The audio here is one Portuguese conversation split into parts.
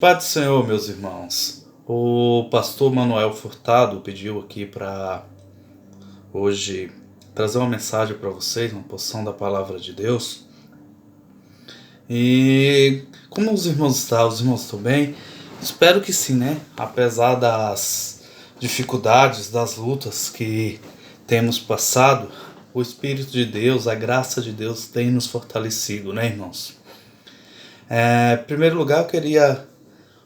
Pai do Senhor, meus irmãos. O pastor Manuel Furtado pediu aqui para hoje trazer uma mensagem para vocês, uma porção da palavra de Deus. E como os irmãos estão? Os irmãos estão bem? Espero que sim, né? Apesar das dificuldades, das lutas que temos passado, o Espírito de Deus, a graça de Deus tem nos fortalecido, né, irmãos? Em primeiro lugar, eu queria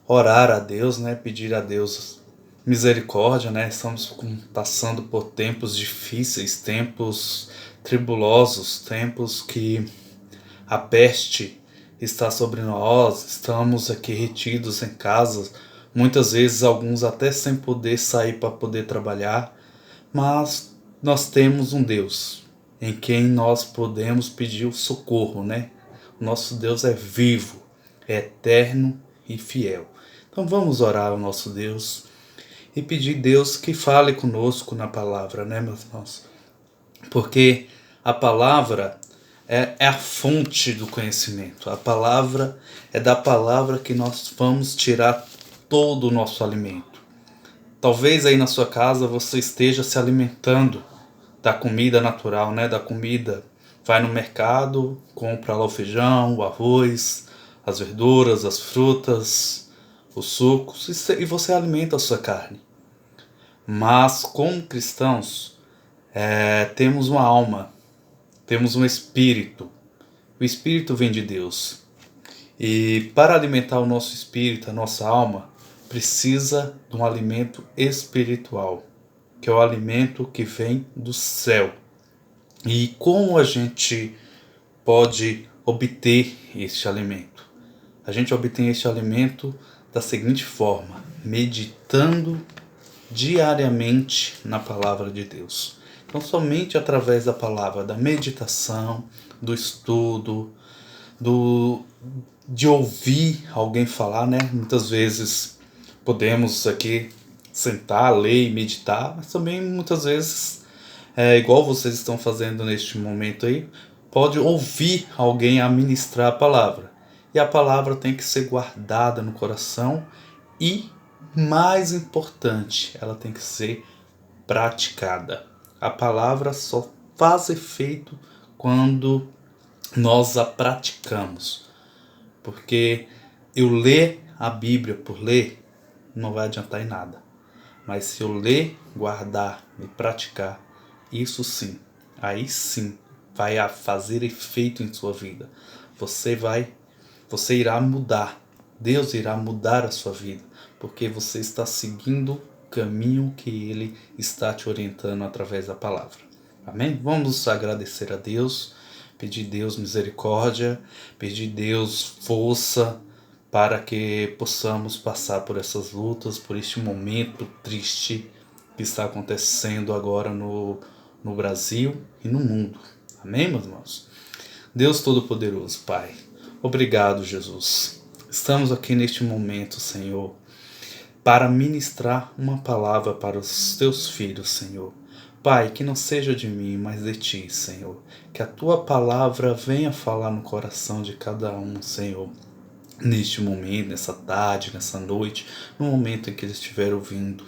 orar a Deus, né? Pedir a Deus misericórdia, né? Estamos passando por tempos difíceis, tempos tribulosos, tempos que a peste está sobre nós, estamos aqui retidos em casa, muitas vezes alguns até sem poder sair para poder trabalhar, mas nós temos um Deus em quem nós podemos pedir o socorro, né? O nosso Deus é vivo, é eterno e fiel. Então vamos orar ao nosso Deus e pedir a Deus que fale conosco na palavra, né, meus irmãos? Porque a palavra é a fonte do conhecimento. A palavra é da palavra que nós vamos tirar todo o nosso alimento. Talvez aí na sua casa você esteja se alimentando da comida natural, né? Da comida. Vai no mercado, compra lá o feijão, o arroz, as verduras, as frutas, os sucos e você alimenta a sua carne. Mas como cristãos, temos uma alma, temos um espírito. O espírito vem de Deus. E para alimentar o nosso espírito, a nossa alma, precisa de um alimento espiritual, que é o alimento que vem do céu. E como a gente pode obter este alimento? A gente obtém este alimento da seguinte forma: meditando diariamente na palavra de Deus. Então, somente através da palavra, da meditação, do estudo, de ouvir alguém falar, né? Muitas vezes podemos aqui sentar, ler e meditar, mas também muitas vezes, igual vocês estão fazendo neste momento aí, pode ouvir alguém administrar a palavra. E a palavra tem que ser guardada no coração e, mais importante, ela tem que ser praticada. A palavra só faz efeito quando nós a praticamos. Porque eu ler a Bíblia por ler não vai adiantar em nada. Mas se eu ler, guardar e praticar, isso sim, aí sim vai fazer efeito em sua vida. Você irá mudar. Deus irá mudar a sua vida, porque você está seguindo o caminho que Ele está te orientando através da palavra. Amém? Vamos agradecer a Deus, pedir a Deus misericórdia, pedir a Deus força para que possamos passar por essas lutas, por este momento triste que está acontecendo agora no Brasil e no mundo. Amém, meus irmãos? Deus Todo-Poderoso, Pai, obrigado, Jesus. Estamos aqui neste momento, Senhor, para ministrar uma palavra para os teus filhos, Senhor. Pai, que não seja de mim, mas de ti, Senhor. Que a tua palavra venha falar no coração de cada um, Senhor. Neste momento, nessa tarde, nessa noite, no momento em que eles estiverem ouvindo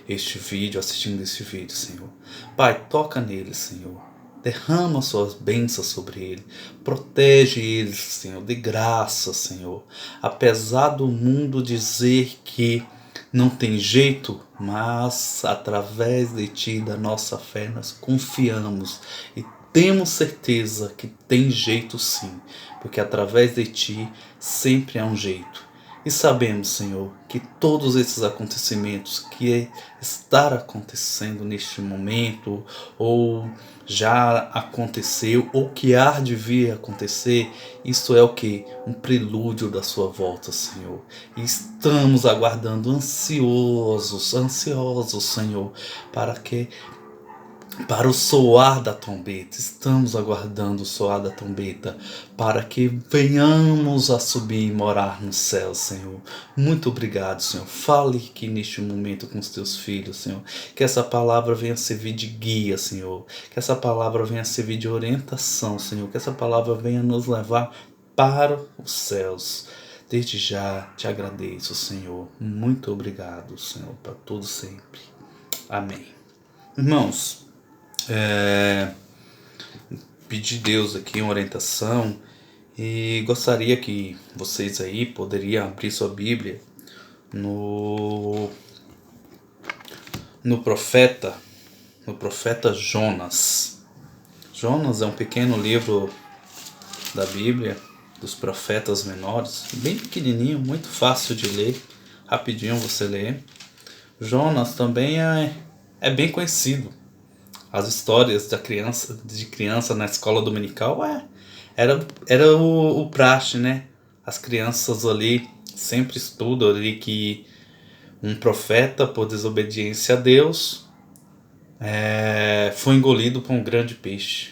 este vídeo, assistindo este vídeo, Senhor. Pai, toca neles, Senhor. Derrama suas bênçãos sobre ele. Protege eles, Senhor, de graça, Senhor. Apesar do mundo dizer que não tem jeito, mas através de ti, da nossa fé, nós confiamos e temos certeza que tem jeito sim, porque através de ti sempre há um jeito. E sabemos, Senhor, que todos esses acontecimentos que estão acontecendo neste momento, ou já aconteceu, ou que há de vir a acontecer, isso é o que? Um prelúdio da sua volta, Senhor. E estamos aguardando ansiosos, Senhor, para o soar da trombeta. Estamos aguardando o soar da trombeta para que venhamos a subir e morar no céu, Senhor. Muito obrigado, Senhor. Fale aqui neste momento com os teus filhos, Senhor. Que essa palavra venha servir de guia, Senhor. Que essa palavra venha servir de orientação, Senhor. Que essa palavra venha nos levar para os céus. Desde já te agradeço, Senhor. Muito obrigado, Senhor, para tudo sempre. Amém. Irmãos, pedi a Deus aqui uma orientação e gostaria que vocês aí poderiam abrir sua Bíblia no profeta Jonas. Jonas é um pequeno livro da Bíblia, dos profetas menores, bem pequenininho, muito fácil de ler, rapidinho você lê. Jonas também é bem conhecido. As histórias de criança na escola dominical era o praxe, né? As crianças ali sempre estudam ali que um profeta, por desobediência a Deus, foi engolido por um grande peixe.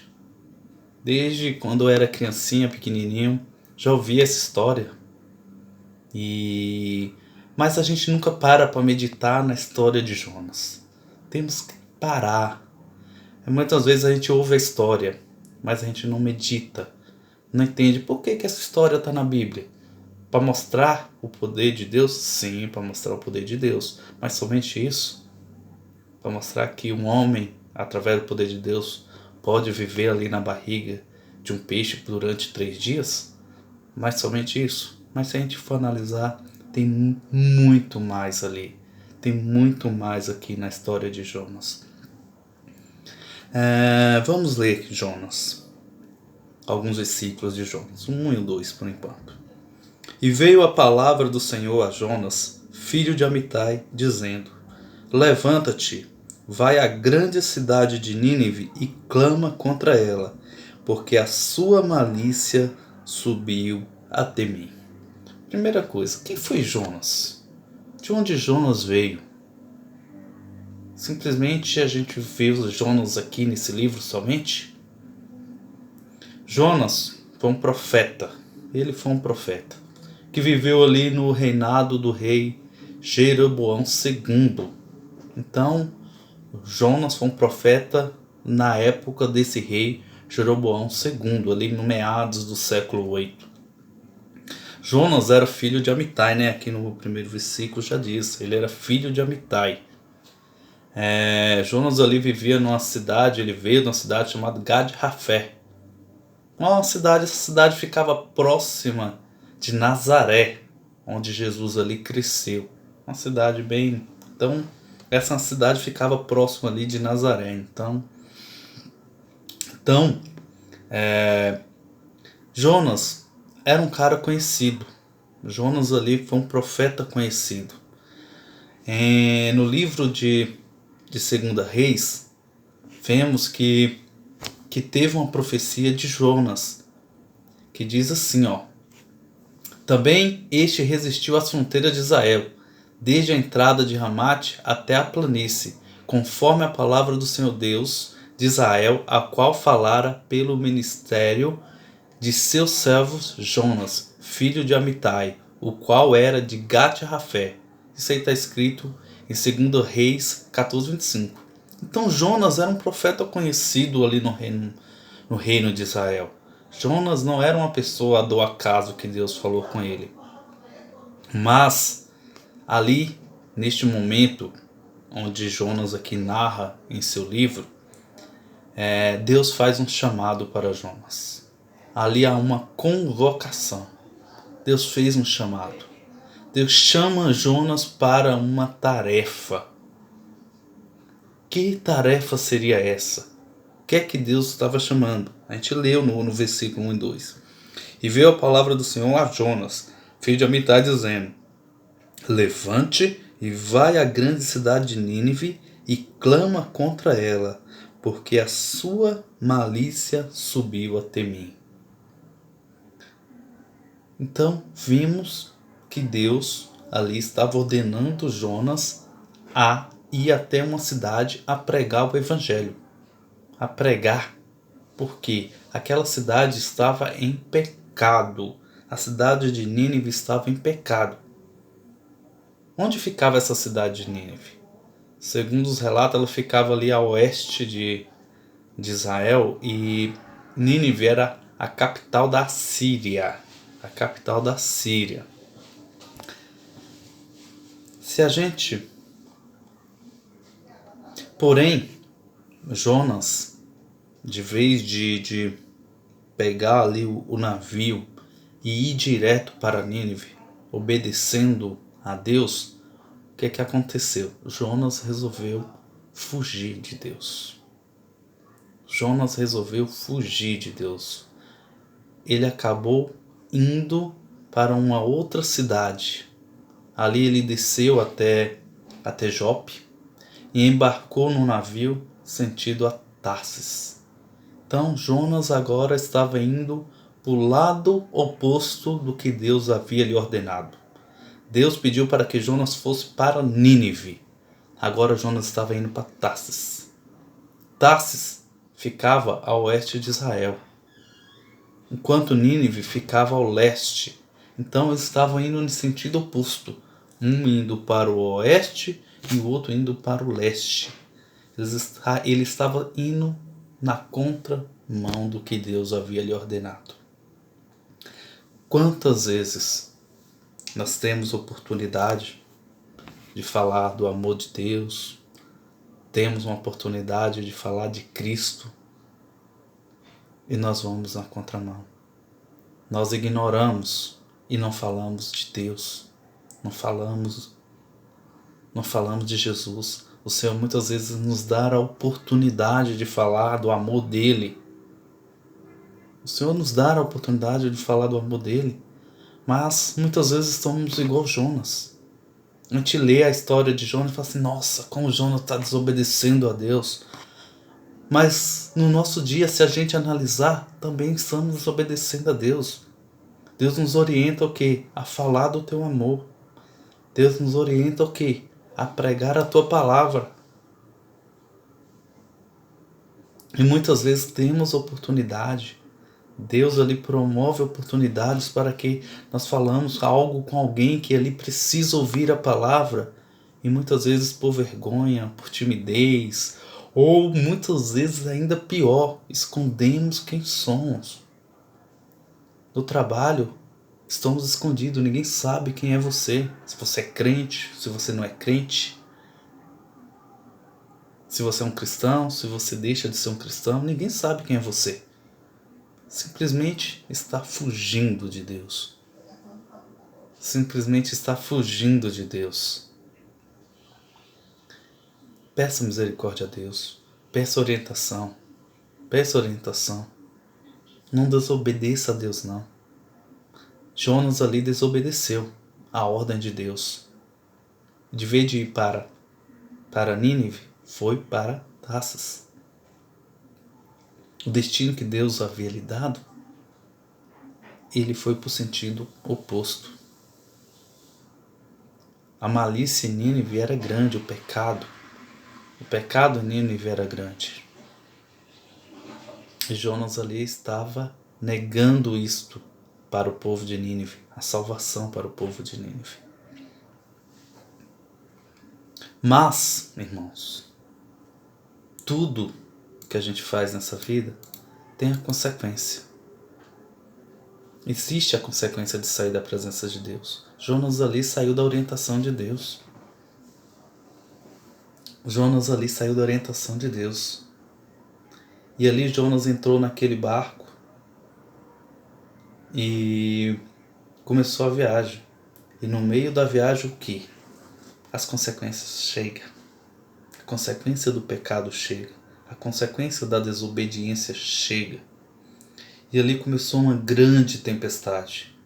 Desde quando eu era criancinha, pequenininho, já ouvi essa história. Mas a gente nunca para meditar na história de Jonas. Temos que parar. Muitas vezes a gente ouve a história, mas a gente não medita, não entende por que essa história está na Bíblia. Para mostrar o poder de Deus? Sim, para mostrar o poder de Deus. Mas somente isso? Para mostrar que um homem, através do poder de Deus, pode viver ali na barriga de um peixe durante 3 dias? Mas somente isso? Mas se a gente for analisar, tem muito mais ali. Tem muito mais aqui na história de Jonas. Vamos ler Jonas. Alguns versículos de Jonas. 1 e 2 por enquanto. E veio a palavra do Senhor a Jonas, filho de Amitai, dizendo: Levanta-te, vai à grande cidade de Nínive e clama contra ela, porque a sua malícia subiu até mim. Primeira coisa, quem foi Jonas? De onde Jonas veio? Simplesmente a gente vê Jonas aqui nesse livro somente? Jonas foi um profeta. Ele foi um profeta que viveu ali no reinado do rei Jeroboão II. Então, Jonas foi um profeta na época desse rei Jeroboão II, ali no meados do século 8. Jonas era filho de Amitai, né? Aqui no primeiro versículo já diz, ele era filho de Amitai. Jonas ali vivia numa cidade, ele veio de uma cidade chamada Gad-Rafé. Essa cidade ficava próxima de Nazaré, onde Jesus ali cresceu. Uma cidade bem... Então, essa cidade ficava próxima ali de Nazaré. Então Jonas era um cara conhecido. Jonas ali foi um profeta conhecido. No livro de 2 Reis, vemos que teve uma profecia de Jonas, que diz assim, Também este resistiu às fronteiras de Israel, desde a entrada de Ramate até a planície, conforme a palavra do Senhor Deus de Israel, a qual falara pelo ministério de seu servo Jonas, filho de Amitai, o qual era de Gat-Rafé. Isso aí está escrito em 2 Reis 14:25. Então Jonas era um profeta conhecido ali no reino de Israel. Jonas não era uma pessoa do acaso que Deus falou com ele. Mas ali, neste momento onde Jonas aqui narra em seu livro, Deus faz um chamado para Jonas. Ali há uma convocação. Deus fez um chamado. Deus chama Jonas para uma tarefa. Que tarefa seria essa? O que é que Deus estava chamando? A gente leu no versículo 1 e 2. E veio a palavra do Senhor a Jonas, filho de Amitai, dizendo: Levante e vai à grande cidade de Nínive e clama contra ela, porque a sua malícia subiu até mim. Então vimos que Deus ali estava ordenando Jonas a ir até uma cidade a pregar o evangelho. A pregar, porque aquela cidade estava em pecado. A cidade de Nínive estava em pecado. Onde ficava essa cidade de Nínive? Segundo os relatos, ela ficava ali a oeste de Israel, e Nínive era a capital da Síria. A capital da Síria. Se a gente, porém, Jonas, de vez de pegar ali o navio e ir direto para Nínive, obedecendo a Deus, o que aconteceu? Jonas resolveu fugir de Deus. Jonas resolveu fugir de Deus. Ele acabou indo para uma outra cidade. Ali ele desceu até Jope e embarcou no navio sentido a Tarsis. Então Jonas agora estava indo para o lado oposto do que Deus havia lhe ordenado. Deus pediu para que Jonas fosse para Nínive. Agora Jonas estava indo para Tarsis. Tarsis ficava a oeste de Israel, enquanto Nínive ficava ao leste. Então eles estavam indo no sentido oposto, um indo para o oeste e o outro indo para o leste. Ele estava indo na contramão do que Deus havia lhe ordenado. Quantas vezes nós temos oportunidade de falar do amor de Deus, temos uma oportunidade de falar de Cristo e nós vamos na contramão. Nós ignoramos e não falamos de Deus, não falamos de Jesus. O Senhor muitas vezes nos dá a oportunidade de falar do amor dele. O Senhor nos dá a oportunidade de falar do amor dele, mas muitas vezes estamos igual Jonas. A gente lê a história de Jonas e fala assim, nossa, como Jonas está desobedecendo a Deus. Mas no nosso dia, se a gente analisar, também estamos desobedecendo a Deus. Deus nos orienta o quê? A falar do teu amor. Deus nos orienta o quê? A pregar a tua palavra. E muitas vezes temos oportunidade. Deus ali promove oportunidades para que nós falamos algo com alguém que ali precisa ouvir a palavra. E muitas vezes por vergonha, por timidez, ou muitas vezes ainda pior, escondemos quem somos. No trabalho, estamos escondidos, ninguém sabe quem é você. Se você é crente, se você não é crente. Se você é um cristão, se você deixa de ser um cristão, ninguém sabe quem é você. Simplesmente está fugindo de Deus. Simplesmente está fugindo de Deus. Peça misericórdia a Deus. Peça orientação. Peça orientação. Não desobedeça a Deus, não. Jonas ali desobedeceu a ordem de Deus. De vez de ir para Nínive, foi para Tarsis. O destino que Deus havia lhe dado, ele foi para o sentido oposto. A malícia em Nínive era grande, o pecado em Nínive era grande. E Jonas ali estava negando isto para o povo de Nínive, a salvação para o povo de Nínive. Mas, irmãos, tudo que a gente faz nessa vida tem a consequência. Existe a consequência de sair da presença de Deus. Jonas ali saiu da orientação de Deus. Jonas ali saiu da orientação de Deus. E ali Jonas entrou naquele barco e começou a viagem. E no meio da viagem o que? As consequências chegam. A consequência do pecado chega. A consequência da desobediência chega. E ali começou uma grande tempestade.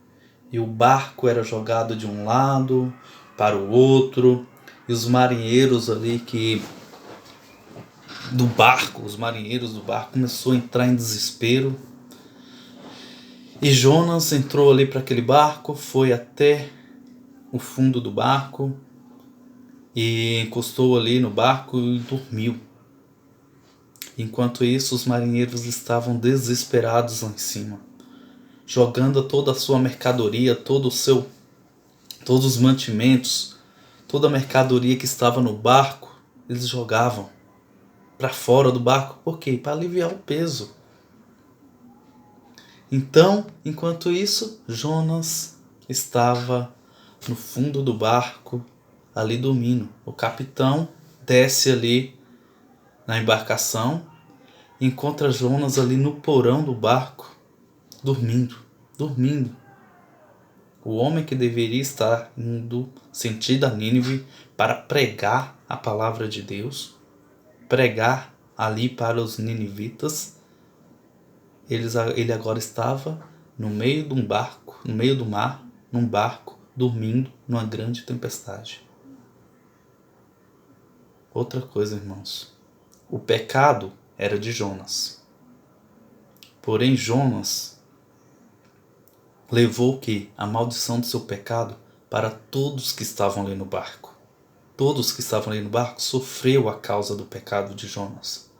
E o barco era jogado de um lado para o outro. E os marinheiros ali os marinheiros do barco começaram a entrar em desespero. E Jonas entrou ali para aquele barco, foi até o fundo do barco e encostou ali no barco e dormiu. Enquanto isso, os marinheiros estavam desesperados lá em cima, jogando toda a sua mercadoria, todos os mantimentos, toda a mercadoria que estava no barco, eles jogavam para fora do barco. Por quê? Para aliviar o peso. Então, enquanto isso, Jonas estava no fundo do barco, ali dormindo. O capitão desce ali na embarcação e encontra Jonas ali no porão do barco, dormindo. O homem que deveria estar indo sentido a Nínive para pregar a palavra de Deus, pregar ali para os ninivitas, ele agora estava no meio de um barco, no meio do mar, num barco, dormindo numa grande tempestade. Outra coisa, irmãos, o pecado era de Jonas. Porém, Jonas levou o quê? A maldição do seu pecado para todos que estavam ali no barco. Todos que estavam ali no barco sofreu a causa do pecado de Jonas.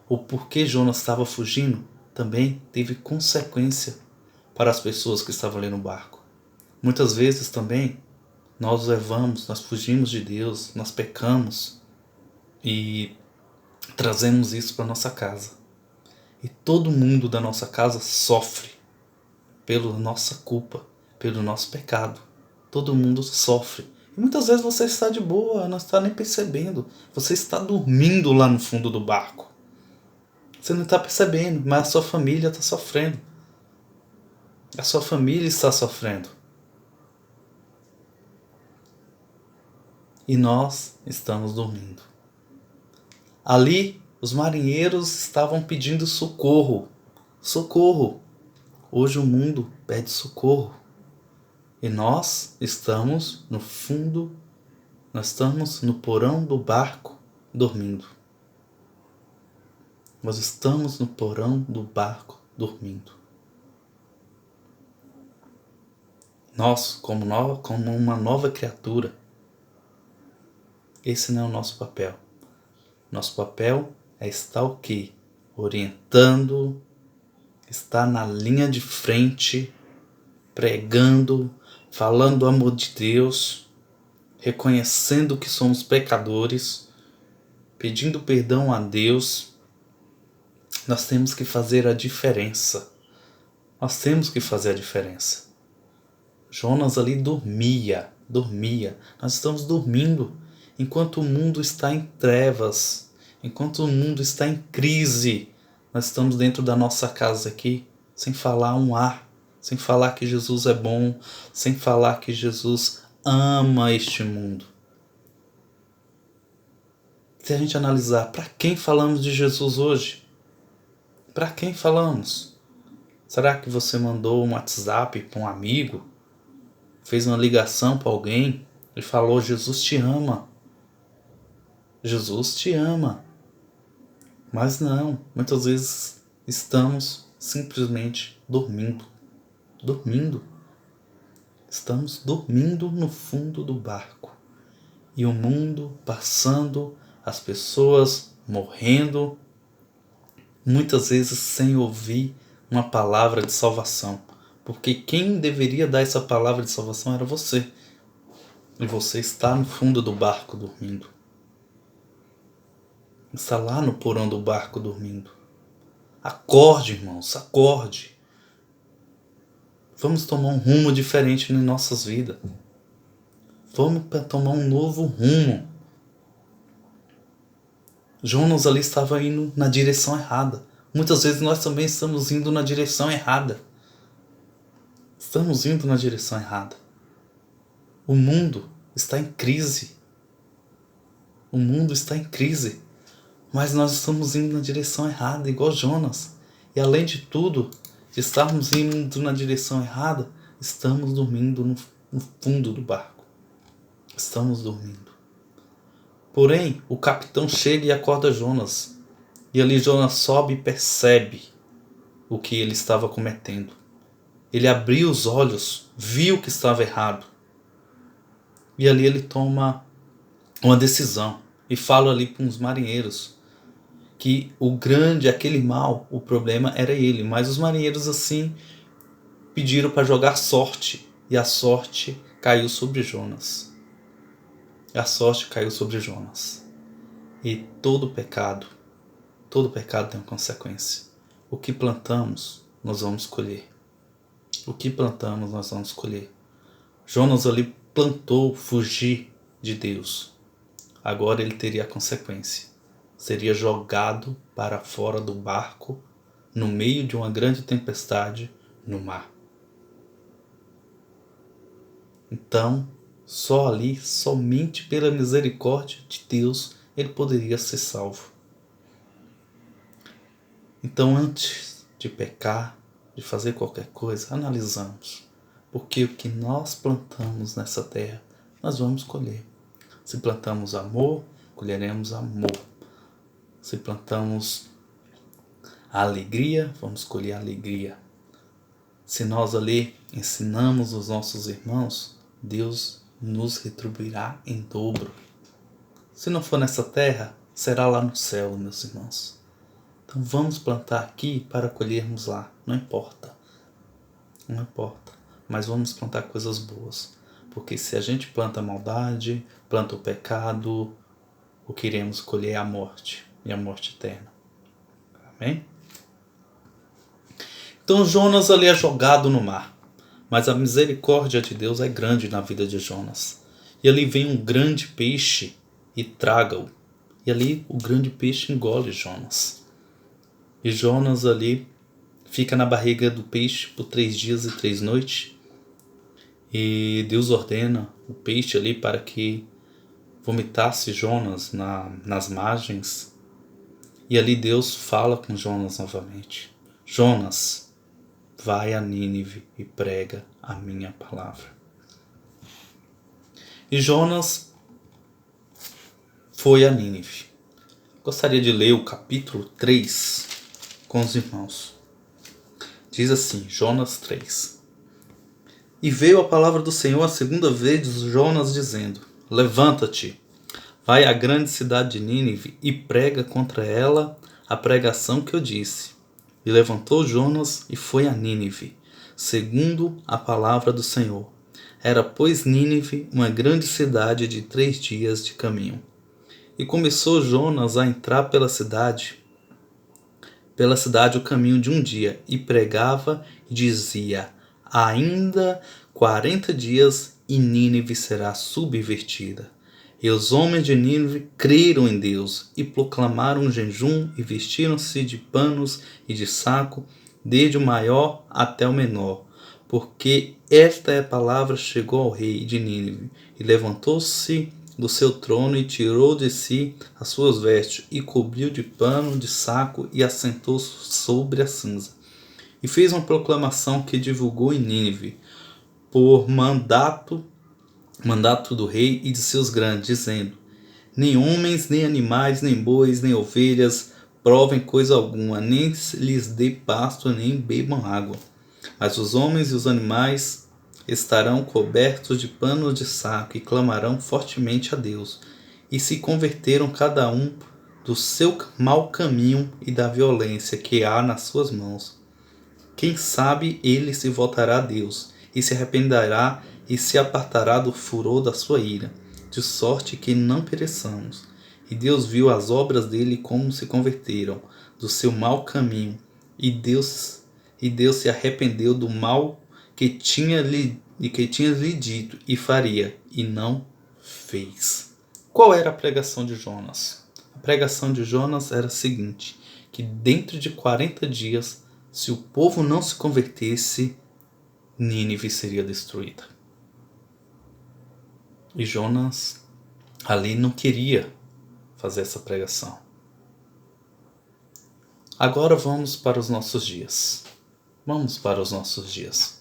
O porquê Jonas estava fugindo também teve consequência para as pessoas que estavam ali no barco. Muitas vezes também nós fugimos de Deus, nós pecamos e trazemos isso para nossa casa. E todo mundo da nossa casa sofre pela nossa culpa, pelo nosso pecado. Todo mundo sofre. E muitas vezes você está de boa, não está nem percebendo. Você está dormindo lá no fundo do barco. Você não está percebendo, mas a sua família está sofrendo. A sua família está sofrendo. E nós estamos dormindo. Ali, os marinheiros estavam pedindo socorro. Socorro! Hoje o mundo pede socorro. E nós estamos no fundo, nós estamos no porão do barco dormindo. Nós estamos no porão do barco dormindo. Nós, como uma nova criatura, esse não é o nosso papel. Nosso papel é estar o quê? Orientando, estar na linha de frente, pregando, falando do amor de Deus, reconhecendo que somos pecadores, pedindo perdão a Deus. Nós temos que fazer a diferença. Nós temos que fazer a diferença. Jonas ali dormia. Nós estamos dormindo enquanto o mundo está em trevas, enquanto o mundo está em crise. Nós estamos dentro da nossa casa aqui, sem falar um ar, sem falar que Jesus é bom, sem falar que Jesus ama este mundo. Se a gente analisar, para quem falamos de Jesus hoje? Para quem falamos? Será que você mandou um WhatsApp para um amigo? Fez uma ligação para alguém e falou: Jesus te ama. Jesus te ama. Mas não, muitas vezes estamos simplesmente dormindo. Estamos dormindo no fundo do barco. E o mundo passando, as pessoas morrendo, muitas vezes sem ouvir uma palavra de salvação. Porque quem deveria dar essa palavra de salvação era você. E você está no fundo do barco dormindo. Está lá no porão do barco dormindo. Acorde, irmãos, acorde. Vamos tomar um rumo diferente em nossas vidas. Vamos tomar um novo rumo. Jonas ali estava indo na direção errada. Muitas vezes nós também estamos indo na direção errada. Estamos indo na direção errada. O mundo está em crise. O mundo está em crise. Mas nós estamos indo na direção errada, igual Jonas. E além de tudo, de estarmos indo na direção errada, estamos dormindo no fundo do barco. Estamos dormindo. Porém, o capitão chega e acorda Jonas. E ali Jonas sobe e percebe o que ele estava cometendo. Ele abriu os olhos, viu que estava errado. E ali ele toma uma decisão e fala ali para os marinheiros que aquele mal, o problema era ele. Mas os marinheiros assim pediram para jogar sorte. E a sorte caiu sobre Jonas. E todo pecado tem uma consequência. O que plantamos, nós vamos colher. Jonas ali plantou fugir de Deus, agora ele teria a consequência. Seria jogado para fora do barco, no meio de uma grande tempestade, no mar. Então, só ali, somente pela misericórdia de Deus, ele poderia ser salvo. Então, antes de pecar, de fazer qualquer coisa, analisamos. Porque o que nós plantamos nessa terra, nós vamos colher. Se plantamos amor, colheremos amor. Se plantamos alegria, vamos colher alegria. Se nós ali ensinamos os nossos irmãos, Deus nos retribuirá em dobro. Se não for nessa terra, será lá no céu, meus irmãos. Então vamos plantar aqui para colhermos lá. Não importa. Não importa. Mas vamos plantar coisas boas. Porque se a gente planta a maldade, planta o pecado, o que iremos colher é a morte. E a morte eterna. Amém? Então Jonas ali é jogado no mar. Mas a misericórdia de Deus é grande na vida de Jonas. E ali vem um grande peixe e traga-o. E ali o grande peixe engole Jonas. E Jonas ali fica na barriga do peixe por 3 dias e 3 noites. E Deus ordena o peixe ali para que vomitasse Jonas nas margens. E ali Deus fala com Jonas novamente. Jonas, vai a Nínive e prega a minha palavra. E Jonas foi a Nínive. Gostaria de ler o capítulo 3 com os irmãos. Diz assim, Jonas 3. E veio a palavra do Senhor a segunda vez de Jonas dizendo, levanta-te, vai à grande cidade de Nínive e prega contra ela a pregação que eu disse. E levantou Jonas e foi a Nínive, segundo a palavra do Senhor. Era, pois, Nínive uma grande cidade de 3 dias de caminho. E começou Jonas a entrar pela cidade o caminho de um dia, e pregava e dizia, ainda 40 dias e Nínive será subvertida. E os homens de Nínive creram em Deus e proclamaram jejum e vestiram-se de panos e de saco, desde o maior até o menor. Porque esta é a palavra chegou ao rei de Nínive, e levantou-se do seu trono e tirou de si as suas vestes, e cobriu de pano de saco e assentou sobre a cinza. E fez uma proclamação que divulgou em Nínive, por mandato do rei e de seus grandes, dizendo, nem homens, nem animais, nem bois, nem ovelhas provem coisa alguma, nem lhes dê pasto, nem bebam água. Mas os homens e os animais estarão cobertos de pano de saco e clamarão fortemente a Deus. E se converteram cada um do seu mau caminho e da violência que há nas suas mãos. Quem sabe ele se voltará a Deus e se arrependerá e se apartará do furor da sua ira, de sorte que não pereçamos. E Deus viu as obras dele como se converteram do seu mau caminho, e Deus se arrependeu do mal que tinha lhe dito e faria, e não fez. Qual era a pregação de Jonas? A pregação de Jonas era a seguinte, que dentro de 40 dias, se o povo não se convertesse, Nínive seria destruída. E Jonas ali não queria fazer essa pregação. Agora vamos para os nossos dias. Vamos para os nossos dias.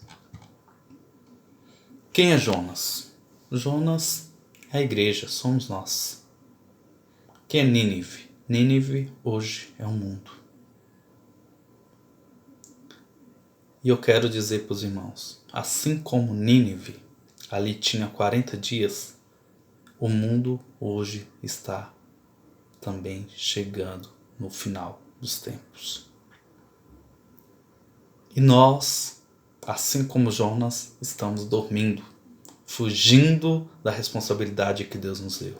Quem é Jonas? Jonas é a igreja, somos nós. Quem é Nínive? Nínive hoje é o mundo. E eu quero dizer para os irmãos, assim como Nínive ali tinha 40 dias, o mundo hoje está também chegando no final dos tempos. E nós, assim como Jonas, estamos dormindo, fugindo da responsabilidade que Deus nos deu.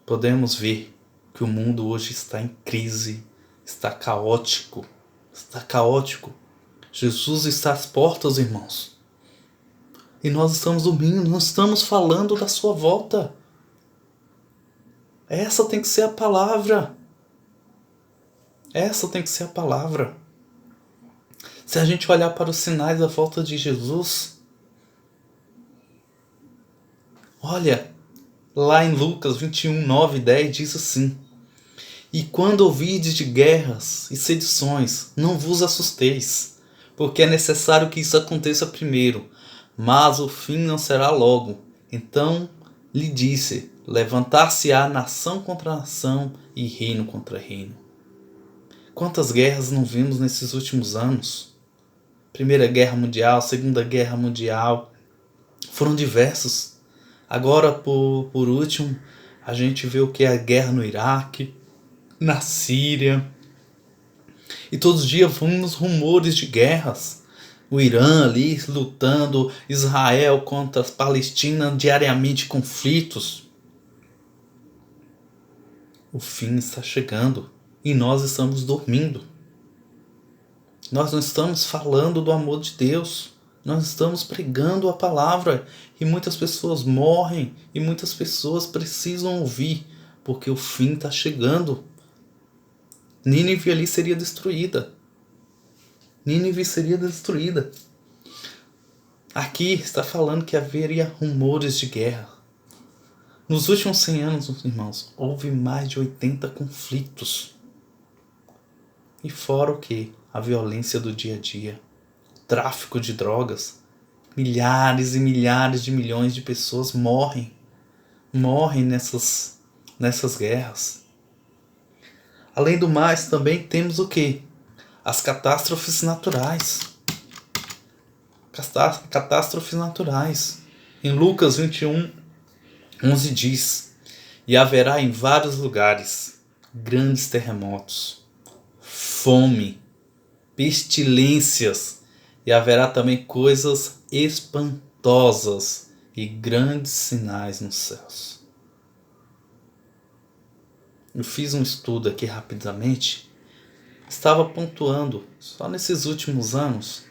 Podemos ver que o mundo hoje está em crise, está caótico. Jesus está às portas, irmãos. E nós estamos dormindo, não estamos falando da sua volta. Essa tem que ser a palavra. Essa tem que ser a palavra. Se a gente olhar para os sinais da volta de Jesus, olha, lá em Lucas 21, 9 e 10 diz assim: E quando ouvides de guerras e sedições, não vos assusteis, porque é necessário que isso aconteça primeiro, mas o fim não será logo. Então lhe disse: levantar-se-á nação contra nação e reino contra reino. Quantas guerras não vimos nesses últimos anos? Primeira Guerra Mundial, Segunda Guerra Mundial, foram diversos. Agora, por último, a gente vê o que é a guerra no Iraque, na Síria. E todos os dias vemos rumores de guerras. O Irã ali lutando, Israel contra a Palestina, diariamente conflitos. O fim está chegando e nós estamos dormindo. Nós não estamos falando do amor de Deus. Nós estamos pregando a palavra e muitas pessoas morrem e muitas pessoas precisam ouvir porque o fim está chegando. Nínive ali seria destruída. Nínive seria destruída. Aqui está falando que haveria rumores de guerra. Nos últimos 100 anos, irmãos, houve mais de 80 conflitos. E fora o que? A violência do dia a dia, tráfico de drogas. Milhares e milhares de milhões de pessoas morrem nessas guerras. Além do mais, também temos o que? As catástrofes naturais. Catástrofes naturais. Em Lucas 21, 11 diz: E haverá em vários lugares grandes terremotos, fome, pestilências, e haverá também coisas espantosas e grandes sinais nos céus. Eu fiz um estudo aqui rapidamente, estava pontuando, só nesses últimos anos,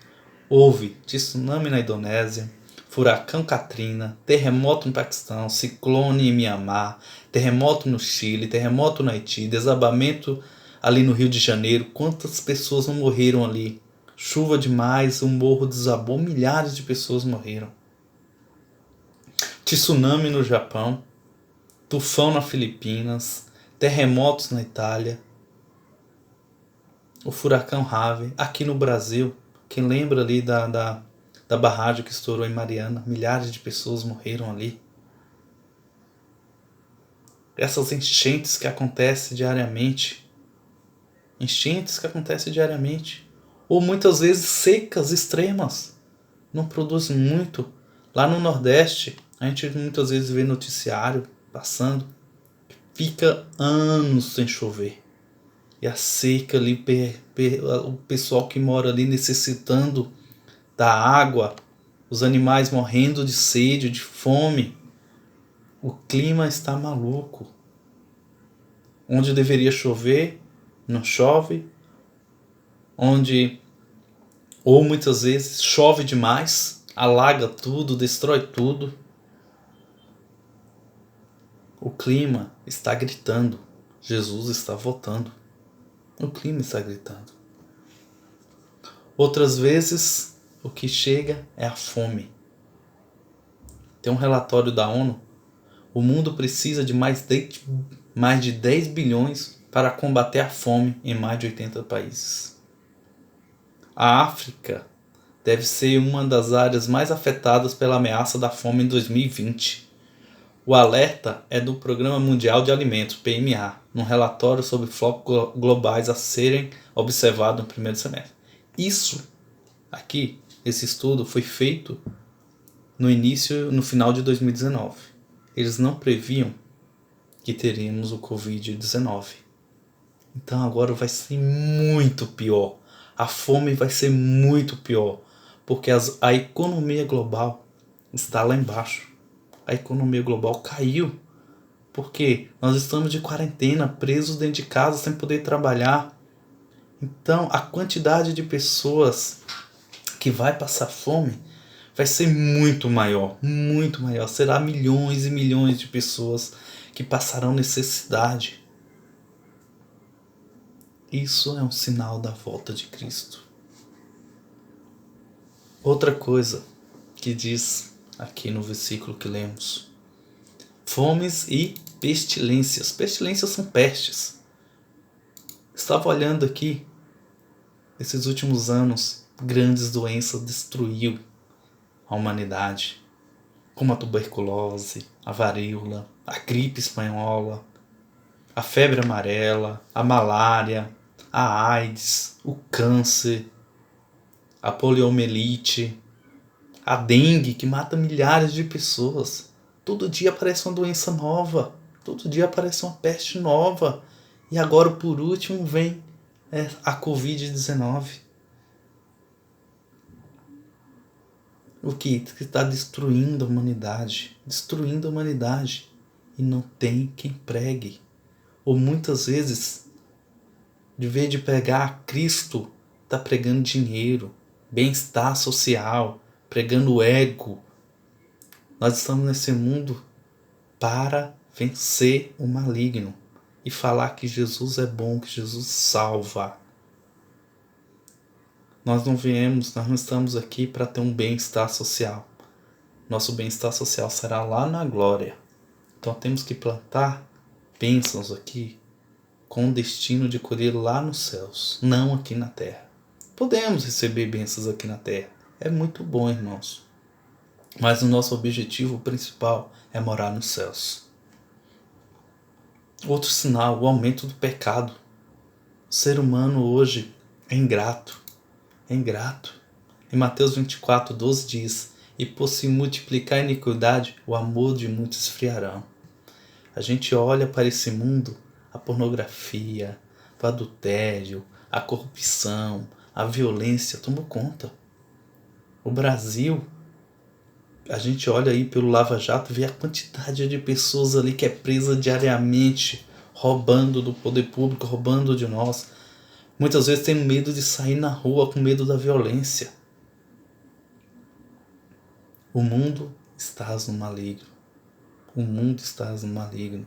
houve tsunami na Indonésia, furacão Katrina, terremoto no Paquistão, ciclone em Mianmar, terremoto no Chile, terremoto no Haiti, desabamento ali no Rio de Janeiro. Quantas pessoas não morreram ali? Chuva demais, o morro desabou, milhares de pessoas morreram. Tsunami no Japão, tufão nas Filipinas, terremotos na Itália, o furacão Harvey, aqui no Brasil, quem lembra ali da barragem que estourou em Mariana, milhares de pessoas morreram ali. Essas enchentes que acontecem diariamente, ou muitas vezes secas extremas, não produzem muito. Lá no Nordeste, a gente muitas vezes vê noticiário passando, fica anos sem chover. E a seca ali, o pessoal que mora ali necessitando da água, os animais morrendo de sede, de fome. O clima está maluco. Onde deveria chover, não chove. Ou muitas vezes chove demais, alaga tudo, destrói tudo. O clima está gritando. Jesus está voltando. O clima está gritando. Outras vezes, o que chega é a fome. Tem um relatório da ONU. O mundo precisa de mais de 10 bilhões para combater a fome em mais de 80 países. A África deve ser uma das áreas mais afetadas pela ameaça da fome em 2020. O alerta é do Programa Mundial de Alimentos, PMA, num relatório sobre focos globais a serem observados no primeiro semestre. Isso aqui, esse estudo foi feito no final de 2019. Eles não previam que teríamos o Covid-19. Então agora vai ser muito pior. A fome vai ser muito pior, porque a economia global está lá embaixo. A economia global caiu, porque nós estamos de quarentena, presos dentro de casa, sem poder trabalhar. Então, a quantidade de pessoas que vai passar fome vai ser muito maior, muito maior. Será milhões e milhões de pessoas que passarão necessidade. Isso é um sinal da volta de Cristo. Outra coisa que diz aqui no versículo que lemos: fomes e pestilências. Pestilências são pestes. Estava olhando aqui, esses últimos anos, grandes doenças destruiu a humanidade, como a tuberculose, a varíola, a gripe espanhola, a febre amarela, a malária, a AIDS, o câncer, a poliomielite, a dengue, que mata milhares de pessoas. Todo dia aparece uma doença nova, todo dia aparece uma peste nova. E agora, por último, vem a Covid-19. O que está destruindo a humanidade, destruindo a humanidade. E não tem quem pregue. Ou muitas vezes, de vez de pregar Cristo, está pregando dinheiro, bem-estar social, pregando ego. Nós estamos nesse mundo para vencer o maligno e falar que Jesus é bom, que Jesus salva. Nós não estamos aqui para ter um bem-estar social. Nosso bem-estar social será lá na glória. Então temos que plantar bênçãos aqui com o destino de colher lá nos céus, não aqui na terra. Podemos receber bênçãos aqui na terra. É muito bom, irmãos. Mas o nosso objetivo principal é morar nos céus. Outro sinal, o aumento do pecado. O ser humano hoje é ingrato. É ingrato. Em Mateus 24:12 diz: e por se multiplicar a iniquidade, o amor de muitos esfriará. A gente olha para esse mundo, a pornografia, o adultério, a corrupção, a violência tomou conta. O Brasil, a gente olha aí pelo Lava Jato e vê a quantidade de pessoas ali que é presa diariamente, roubando do poder público, roubando de nós. Muitas vezes tem medo de sair na rua com medo da violência. O mundo está no maligno. O mundo está no maligno.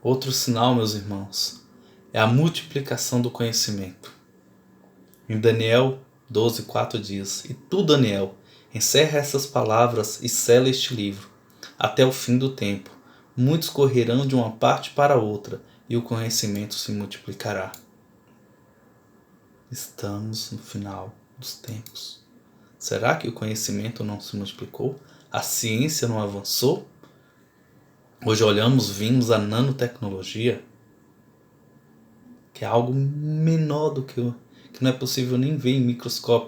Outro sinal, meus irmãos, é a multiplicação do conhecimento. Em Daniel 12:4 diz: e tu, Daniel, encerra essas palavras e sela este livro, até o fim do tempo. Muitos correrão de uma parte para outra, e o conhecimento se multiplicará. Estamos no final dos tempos. Será que o conhecimento não se multiplicou? A ciência não avançou? Hoje vimos a nanotecnologia, que é algo menor do que não é possível nem ver em microscópio.